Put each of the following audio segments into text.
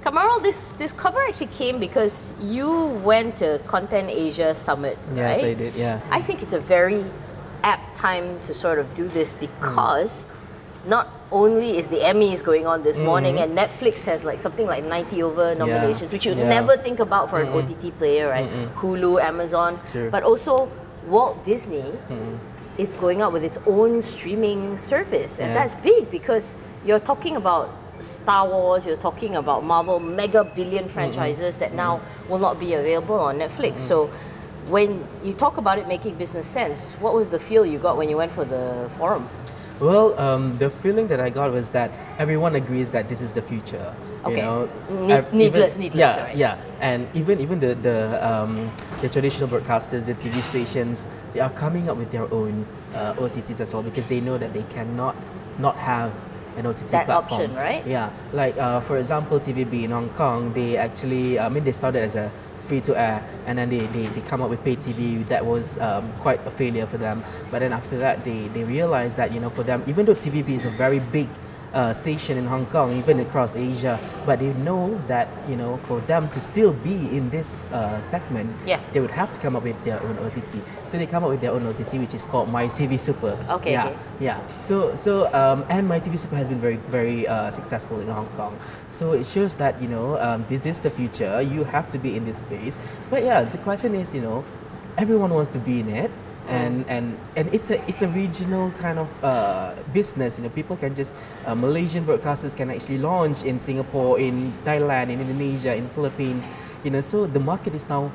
Kamarul, this cover actually came because you went to Content Asia Summit, right? Yes, I did, yeah. I think it's a very apt time to sort of do this because not only is the Emmys going on this morning and Netflix has like something like 90 over nominations, which you never think about for an OTT player, right? Hulu, Amazon, but also Walt Disney is going out with its own streaming service, and that's big because you're talking about Star Wars, you're talking about Marvel, mega billion franchises that now will not be available on Netflix. So when you talk about it making business sense, what was the feel you got when you went for the forum? Well, the feeling that I got was that everyone agrees that this is the future. Okay. You know, needless, yeah, right? yeah, and even the traditional broadcasters, the TV stations, they are coming up with their own OTTs as well because they know that they cannot not have an OTT that platform. option, right? Yeah, like for example, TVB in Hong Kong, they actually, they started as a free-to-air, and then they come up with pay TV. That was quite a failure for them. But then after that, they realized that, for them, even though TVB is a very big station in Hong Kong, even across Asia, but they know that, for them to still be in this segment, they would have to come up with their own OTT. So they come up with their own OTT, which is called MyTV Super. Okay. Yeah, okay. yeah. So and MyTV Super has been very, very successful in Hong Kong. So it shows that, this is the future. You have to be in this space. But yeah, the question is, everyone wants to be in it. And it's a regional kind of business. People can just Malaysian broadcasters can actually launch in Singapore, in Thailand, in Indonesia, in Philippines. So the market is now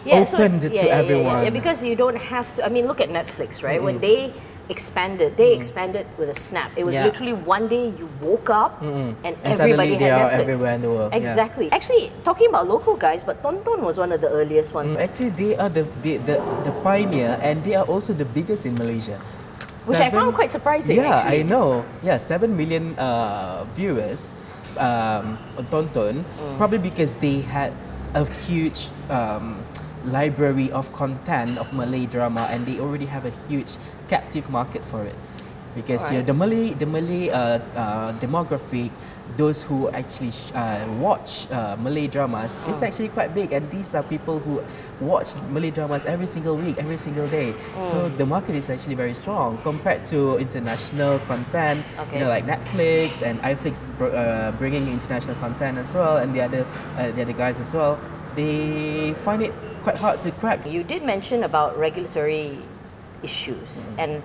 open to everyone. Yeah, because you don't have to. I mean, look at Netflix, right? When they expanded, expanded with a snap. It was literally one day you woke up and everybody had Netflix. Everywhere in the world. Exactly. Yeah. Actually, talking about local guys, but Tonton was one of the earliest ones. Actually, they are the pioneer, and they are also the biggest in Malaysia. Which I found quite surprising. Yeah, actually. I know. Yeah, 7 million viewers on Tonton, probably because they had a huge library of content of Malay drama, and they already have a huge captive market for it, because the Malay demographic, those who actually watch Malay dramas, it's actually quite big, and these are people who watch Malay dramas every single week, every single day. So the market is actually very strong compared to international content, like Netflix and iFlix bringing international content as well, and the other guys as well. They find it quite hard to crack. You did mention about regulatory issues, and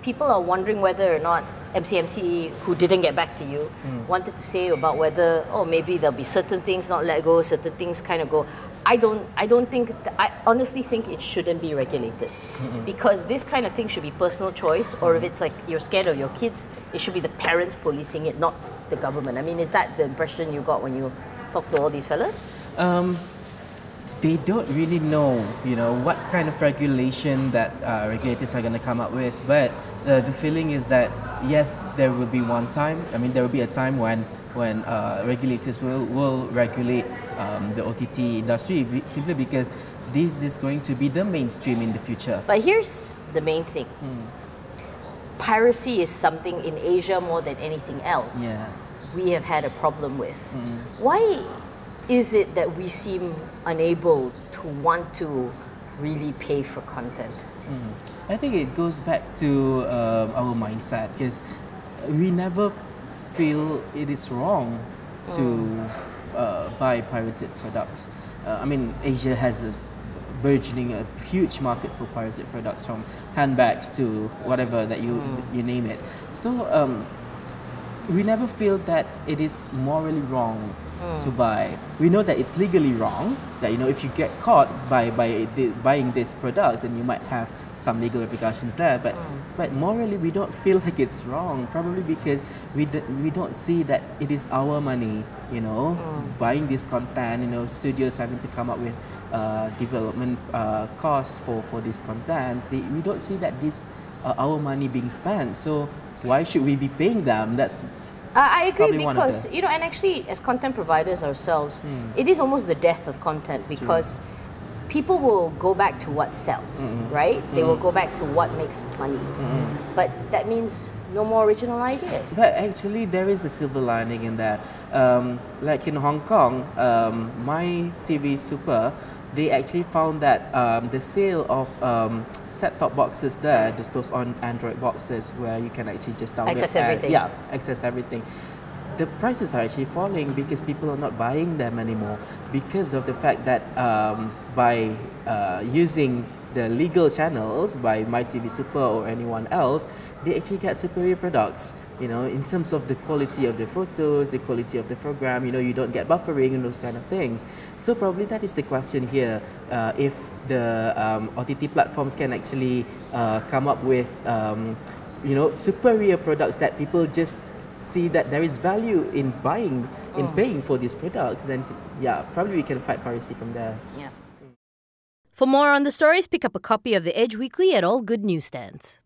people are wondering whether or not MCMC, who didn't get back to you, wanted to say about whether maybe there'll be certain things not let go, certain things kind of go. I honestly think it shouldn't be regulated, because this kind of thing should be personal choice, or if it's like you're scared of your kids, it should be the parents policing it, not the government. I mean, is that the impression you got when you talk to all these fellas? They don't really know, what kind of regulation that regulators are going to come up with. But the feeling is that yes, there will be one time. I mean, there will be a time when regulators will regulate the OTT industry, simply because this is going to be the mainstream in the future. But here's the main thing. Piracy is something in Asia more than anything else. We have had a problem with. Why is it that we seem unable to want to really pay for content? I think it goes back to our mindset, because we never feel it is wrong to buy pirated products. I mean, Asia has a huge market for pirated products, from handbags to whatever that you name it. So we never feel that it is morally wrong to buy. We know that it's legally wrong, that if you get caught by buying these products, then you might have some legal repercussions there, but morally we don't feel like it's wrong, probably because we don't see that it is our money, buying this content, studios having to come up with development costs for these contents. We don't see that this our money being spent, so why should we be paying them? That's I agree, because and actually as content providers ourselves, it is almost the death of content, because people will go back to what sells, right? They will go back to what makes money. But that means no more original ideas. But actually, there is a silver lining in that. Like in Hong Kong, My TV Super, they actually found that the sale of set-top boxes there, just those on Android boxes where you can actually just download Access everything. Yeah, access everything. The prices are actually falling because people are not buying them anymore because of the fact that by using the legal channels by MyTV Super or anyone else, they actually get superior products, you know, in terms of the quality of the photos, the quality of the program, you know, you don't get buffering and those kind of things. So probably that is the question here, if the OTT platforms can actually come up with, you know, superior products that people just see that there is value in buying, in paying for these products, then yeah, probably we can fight piracy from there. Yeah. For more on the stories, pick up a copy of The Edge Weekly at all good newsstands.